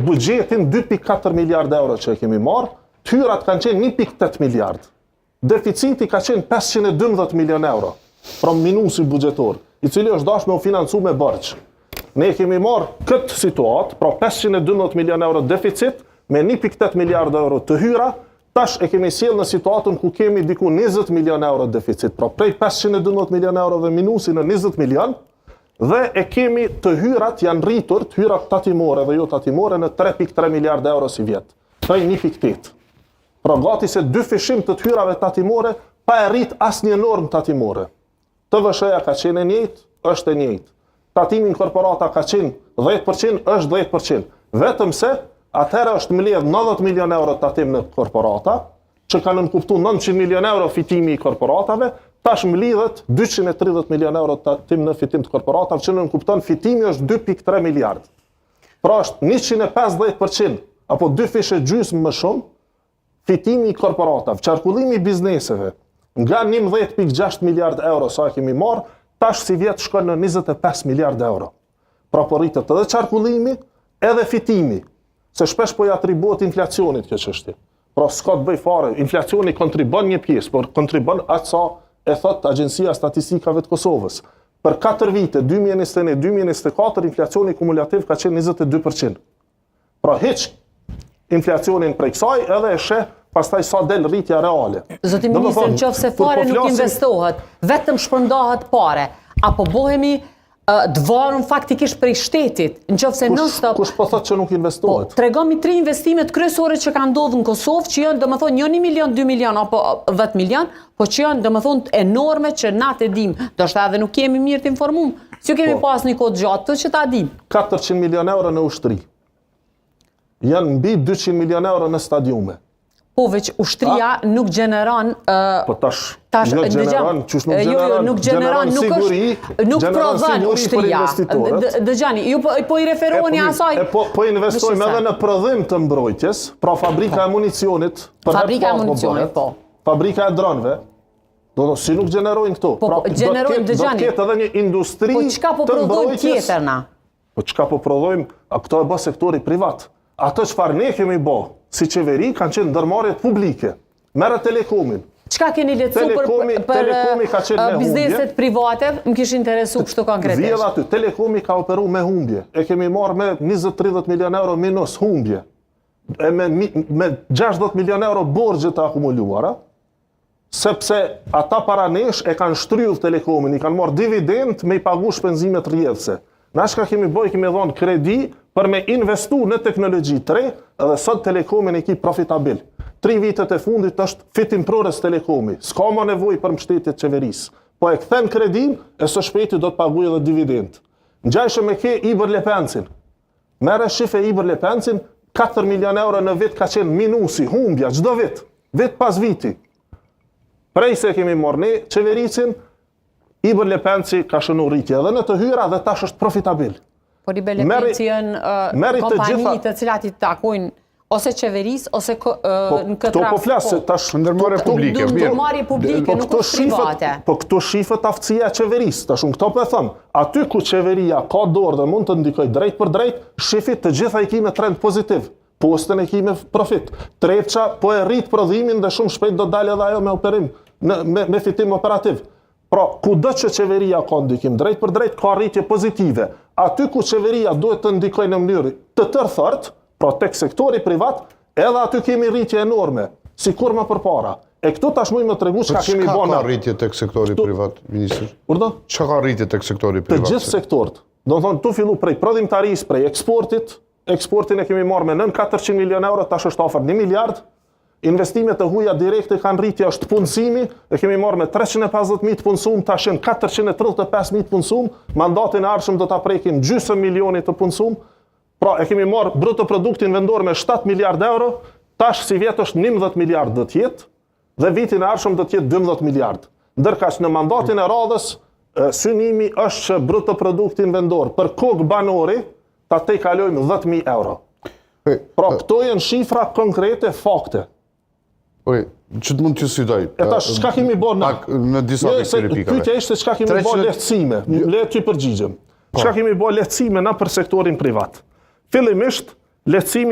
Buxhetin 2.4 miliard euro që e kemi marrë, hyrat kanë qenë 1.8 miliard. Deficiti ka qenë 512 milion euro, pra minusi buxhetor, i cili është dashur me u financu me borxh. Ne kemi marrë këtë situatë, pra 512 milion euro deficit me 1.8 miliard euro të hyra, tash e kemi sjellë në situatën ku kemi diku 20 milion euro deficit, pra prej 512 milion euro dhe minusi në 20 milion, dhe e kemi të hyrat janë rritur, të hyrat tatimore dhe jo tatimore në 3.3 miliard euro si vjet. Prej 1.8. Pra gati se 2 fishim të hyrave tatimore pa e rrit asnjë normë tatimore. TVSH-ja ka qenë e njëjtë, është e njëjtë. Tatimi në korporata ka qenë 10%, është 10%. Vetëm se atëherë është mbledh 90 milion euro tatim në korporata, që kanë nënkuptu 900 milion euro fitimi i korporatave, tash mblidhet 230 milion euro tatim në fitim të korporatave, që nënkupton fitimi është 2.3 miliard. Pra është 150%, apo 2 fishe gjysmë më shumë, fitimi i korporatave, qarkullimi i bizneseve, nga 11.6 miliard euro sa kemi marrë, tash si vjet shkon në 25 miliard euro. Pra po rritet edhe qarkullimi, edhe fitimi, se shpesh po i atribuohet inflacionit kjo çështje. Pra s'ka të bëj fare, inflacioni kontribon një pjesë, por kontribon atë sa e thot Agjencia Statistikave të Kosovës. Për 4 vite, 2021-2024, inflacioni kumulativ ka qenë 22%. Pra hiç inflacionin prej kësaj edhe e sheh pastaj sa del rritja reale. Zoti ministër, nëse fare nuk investohet, vetëm shpërndahet pare, apo bohemi të varur faktikisht prej shtetit, nëse non-stop. Kush po thotë që nuk investohet? Tregomi 3 investimet kryesore që kanë ndodhur në Kosovë, që janë domethënë jo 1 milion, 2 milion apo 10 milion, po që janë domethënë enorme që na të dim. Do shta edhe nuk jemi mirë të informuar, si kemi pas një kohë gjatë që ta dim. 400 milion euro në ushtri. Janë mbi 200 milion euro në stadiume. Po veç ushtria nuk gjeneron po tash jo gjeneron, çush nuk gjeneron. Nuk gjeneron, nuk prodhon ushtria. Dëgjani, ju po i referoheni asaj. Po investojmë edhe në prodhim të mbrojtjes, pra fabrika e municionit, fabrika e municionit, po. Fabrika e dronëve. Si nuk gjenerojnë këto. Po gjenerojnë, dëgjani. Do ketë edhe një industri po çka po prodhojmë tjetër na? Po çka po prodhojmë, këto e bë sektori privat. Ato çfarë ne kemi bë si qeveri kanë qenë ndërmarrje publike. Merë Telekomin. Çka keni lecuar për bizneset private? Më kishin interesu kështu konkretisht. Vjedh aty, Telekomi ka operu me humbje. E kemi marrë me 20-30 milion euro minus humbje. E me 60 milion euro borxhe të akumuluara, sepse ata para nesh e kanë shtrydh Telekomin, i kanë marrë dividend me i pagu shpenzimet rrjedhse. Na shka kemi bëj, kemi dhonë kredi për me investu në teknologji të re, edhe sot Telekomin e ki profitabil. 3 vitet e fundit është fitimprores Telekomi, s'ka më nevoj për mbështetjet qeverisë. Po e kthen kredin, e së shpejti do të paguaj edhe dividend. Ngjajshëm me ke Ibër Lepencin. Merre shife Ibër Lepencin, 4 milion euro në vit ka qenë minusi, humbja, çdo vit, vit pas viti. Prej se kemi marrë ne qevericin, Ibër Lepenci ka shënu rritje edhe në të hyra dhe tash është profitabil. Por Ibër Lepenci janë kompani të cilat i takojnë ose qeverisë ose në këtë rast. Po flasë tash ndërmarrje publike. Ndërmarrje publike, nuk është private. Po këto shifët aftësia e qeverisë, tash unë këto po e them. Aty ku qeveria ka dorë dhe mund të ndikojë drejt për drejt, shifit të gjitha i ki me trend pozitiv. Postën e ki me profit. Trepça po e rrit prodhimin dhe shumë shpejt do dalë edhe ajo me operim, me fitim operativ. Pra, kudo që qeveria ka ndikim drejt për drejt, ka rritje pozitive. Aty ku qeveria duhet të ndikojë në mënyrë të tërthërt, pra tek sektori privat, edhe aty kemi rritje enorme, sikur më përpara. E këtu tash mund më tregu çka kemi bënë. Çka ka rritje tek sektori privat, ministër? Urdhë? Çka ka rritje tek sektori privat? Të gjithë sektorët. Do të thonë, tu fillu prej prodhimtarisë, prej eksportit. Eksportin e kemi marrë me 900 milion euro, tash është afër 1 miliard. Investimet e huaja direkte kanë rritje është punësimi, e kemi marrë me 350.000 të punësum, tash janë 435.000 të punësum, mandatin e ardhshëm do ta prekim gjysmë milioni të punësum. Pra e kemi marrë bruto produktin vendor me 7 miliard euro, tash si vjet është 11 miliard do të jetë, dhe vitin e ardhshëm do të jetë 12 miliard. Ndërkaq në mandatin e radhës, synimi është që bruto produktin vendor për kokë banori ta tejkalojmë 10.000 euro. Pra këto janë shifra konkrete, fakte. Që të mund të sfidoj? E tash, çka kemi bërë në disa pikave? Pyetja ishte çka kemi bërë lehtësime, le ty përgjigjem. Çka kemi bërë lehtësime na për sektorin privat. Fillimisht, lehtësimi